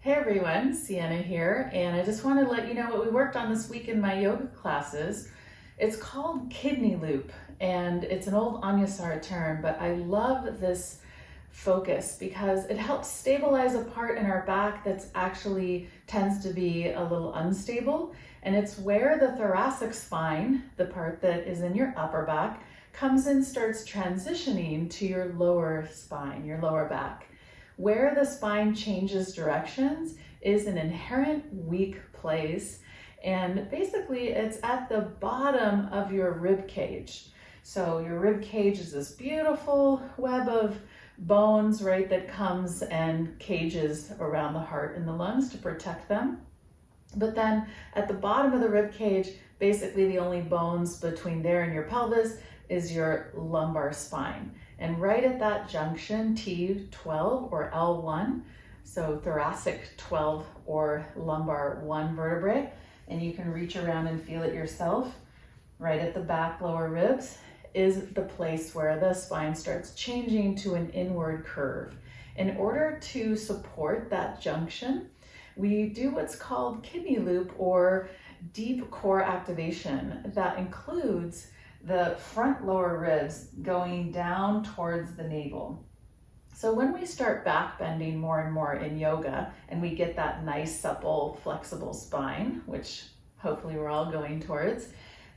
Hey everyone, Sienna here, and I just want to let you know what we worked on this week in my yoga classes. It's called kidney loop, and it's an old Anyasara term, but I love this focus because it helps stabilize a part in our back that's actually tends to be a little unstable, and it's where the thoracic spine, the part that is in your upper back, comes in, starts transitioning to your lower spine, your lower back. Where the spine changes directions is an inherent weak place, and basically it's at the bottom of your rib cage. So your rib cage is this beautiful web of bones, right, that comes and cages around the heart and the lungs to protect them. But then at the bottom of the rib cage, basically the only bones between there and your pelvis is your lumbar spine. And right at that junction, T12 or L1, so thoracic 12 or lumbar 1 vertebrae, and you can reach around and feel it yourself, right at the back lower ribs, is the place where the spine starts changing to an inward curve. In order to support that junction, we do what's called kidney loop or deep core activation that includes the front lower ribs going down towards the navel. So when we start back bending more and more in yoga and we get that nice, supple, flexible spine, which hopefully we're all going towards,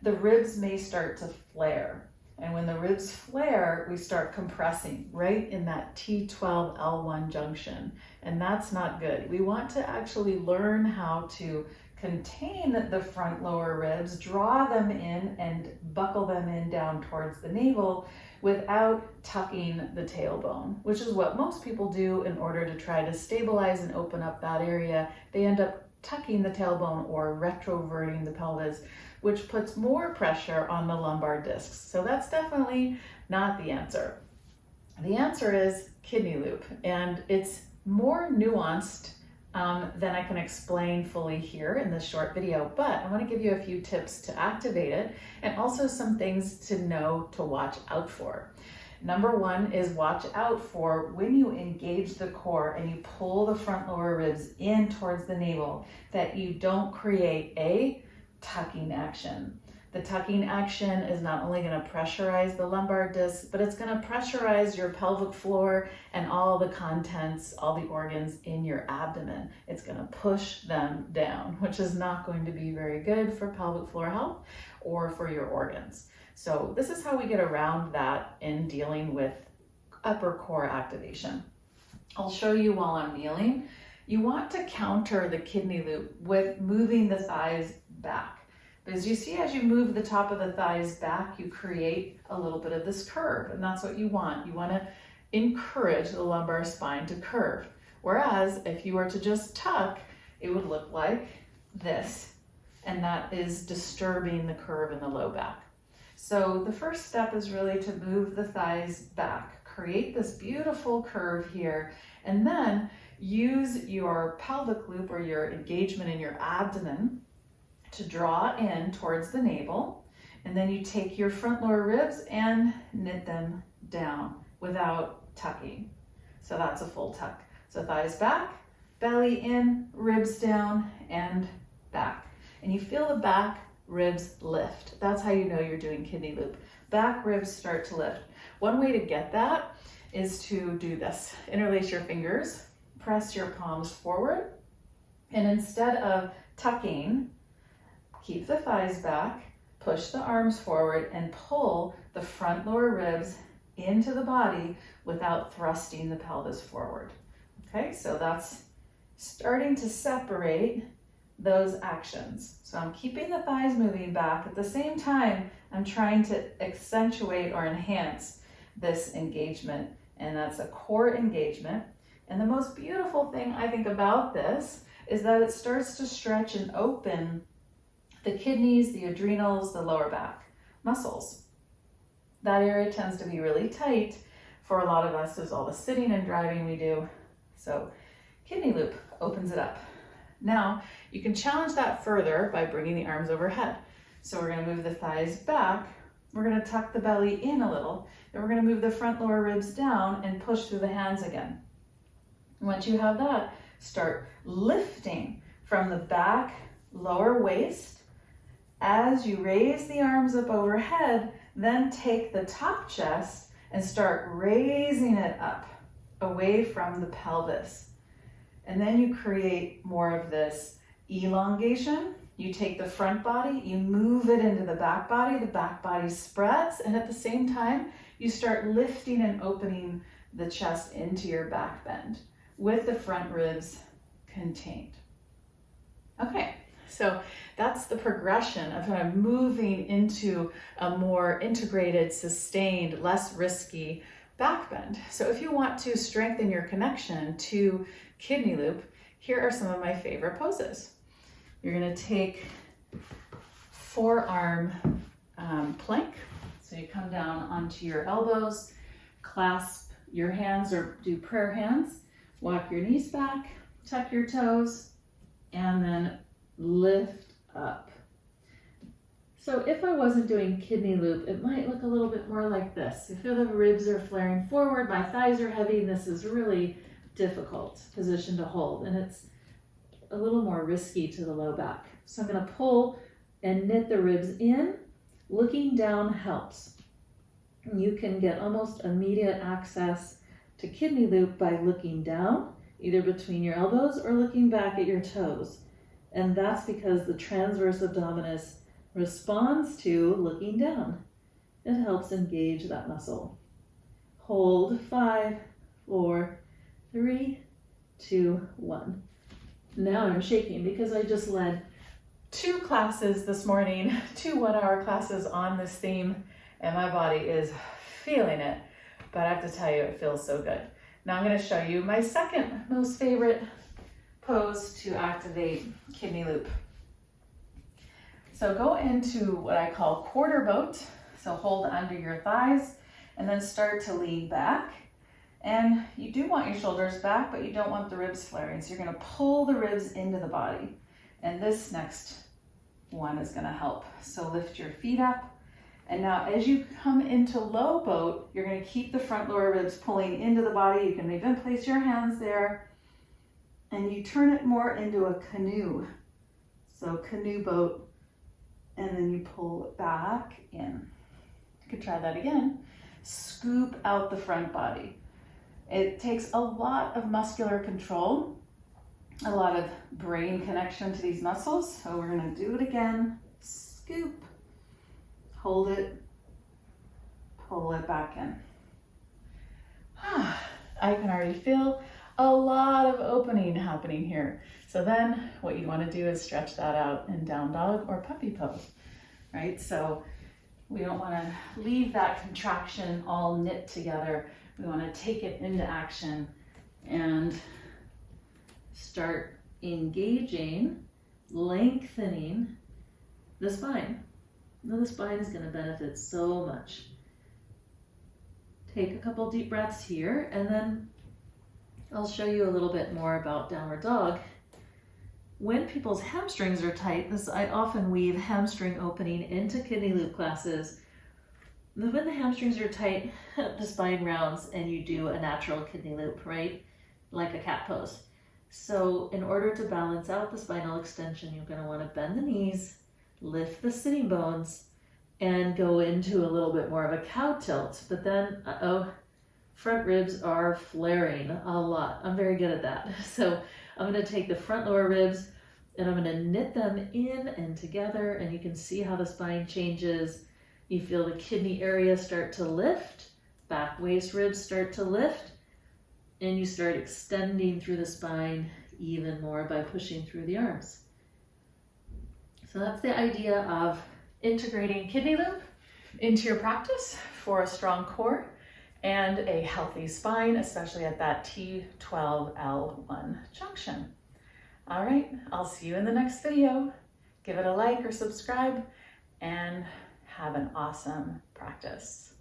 the ribs may start to flare. And when the ribs flare, we start compressing right in that T12-L1 junction. And that's not good. We want to actually learn how to contain the front lower ribs, draw them in and buckle them in down towards the navel without tucking the tailbone, which is what most people do in order to try to stabilize and open up that area. They end up tucking the tailbone or retroverting the pelvis, which puts more pressure on the lumbar discs. So that's definitely not the answer. The answer is kidney loop, and it's more nuanced than I can explain fully here in this short video, but I want to give you a few tips to activate it and also some things to know to watch out for. Number one is watch out for when you engage the core and you pull the front lower ribs in towards the navel, that you don't create a tucking action. The tucking action is not only going to pressurize the lumbar disc, but it's going to pressurize your pelvic floor and all the contents, all the organs in your abdomen. It's going to push them down, which is not going to be very good for pelvic floor health or for your organs. So this is how we get around that in dealing with upper core activation. I'll show you while I'm kneeling. You want to counter the kidney loop with moving the thighs back. As you see, as you move the top of the thighs back, you create a little bit of this curve, and that's what you want. You want to encourage the lumbar spine to curve. Whereas if you were to just tuck, it would look like this, and that is disturbing the curve in the low back. So the first step is really to move the thighs back, create this beautiful curve here, and then use your pelvic loop or your engagement in your abdomen to draw in towards the navel, and then you take your front lower ribs and knit them down without tucking. So that's a full tuck. So thighs back, belly in, ribs down, and back. And you feel the back ribs lift. That's how you know you're doing kidney loop. Back ribs start to lift. One way to get that is to do this. Interlace your fingers, press your palms forward, and instead of tucking, keep the thighs back, push the arms forward, and pull the front lower ribs into the body without thrusting the pelvis forward. Okay, so that's starting to separate those actions. So I'm keeping the thighs moving back. At the same time, I'm trying to accentuate or enhance this engagement, and that's a core engagement. And the most beautiful thing I think about this is that it starts to stretch and open the kidneys, the adrenals, the lower back muscles. That area tends to be really tight for a lot of us. There's all the sitting and driving we do. So kidney loop opens it up. Now you can challenge that further by bringing the arms overhead. So we're going to move the thighs back. We're going to tuck the belly in a little. Then we're going to move the front lower ribs down and push through the hands again. Once you have that, Start lifting from the back, lower waist. As you raise the arms up overhead, then take the top chest and start raising it up away from the pelvis. And then you create more of this elongation. You take the front body, you move it into the back body spreads, and at the same time, you start lifting and opening the chest into your back bend with the front ribs contained. Okay, so that's the progression of kind of moving into a more integrated, sustained, less risky back bend. So if you want to strengthen your connection to kidney loop, here are some of my favorite poses. You're gonna take forearm plank. So you come down onto your elbows, clasp your hands or do prayer hands, walk your knees back, tuck your toes, and then lift up. So if I wasn't doing kidney loop, it might look a little bit more like this. You feel the ribs are flaring forward, my thighs are heavy, and this is a really difficult position to hold, and it's a little more risky to the low back. So I'm gonna pull and knit the ribs in. Looking down helps. You can get almost immediate access to kidney loop by looking down, either between your elbows or looking back at your toes. And that's because the transverse abdominis responds to looking down. It helps engage that muscle. Hold 5, 4, 3, 2, 1. Now I'm shaking because I just led 2 classes this morning, 2 1-hour classes on this theme, and my body is feeling it. But I have to tell you, it feels so good. Now I'm going to show you my second most favorite pose to activate kidney loop. So go into what I call quarter boat. So hold under your thighs and then start to lean back. And you do want your shoulders back, but you don't want the ribs flaring. So you're going to pull the ribs into the body. And this next one is going to help. So lift your feet up. And now as you come into low boat, you're going to keep the front lower ribs pulling into the body. You can even place your hands there. And you turn it more into a canoe. So canoe boat. And then you pull it back in. You could try that again. Scoop out the front body. It takes a lot of muscular control, a lot of brain connection to these muscles. So we're going to do it again. Scoop, hold it, pull it back in. I can already feel a lot of opening happening here. So then what you want to do is stretch that out in down dog or puppy pose, right? So we don't want to leave that contraction all knit together. We want to take it into action and start engaging, lengthening the spine. Now the spine is going to benefit so much. Take a couple deep breaths here, and then I'll show you a little bit more about downward dog. When people's hamstrings are tight, I often weave hamstring opening into kidney loop classes. When the hamstrings are tight, the spine rounds and you do a natural kidney loop, right? Like a cat pose. So in order to balance out the spinal extension, you're going to want to bend the knees, lift the sitting bones, and go into a little bit more of a cow tilt. But then, front ribs are flaring a lot. I'm very good at that. So I'm going to take the front lower ribs and I'm going to knit them in and together, and you can see how the spine changes. You feel the kidney area start to lift, back waist ribs start to lift, and you start extending through the spine even more by pushing through the arms. So that's the idea of integrating kidney loop into your practice for a strong core and a healthy spine, especially at that T12L1 junction. All right, I'll see you in the next video. Give it a like or subscribe, and have an awesome practice.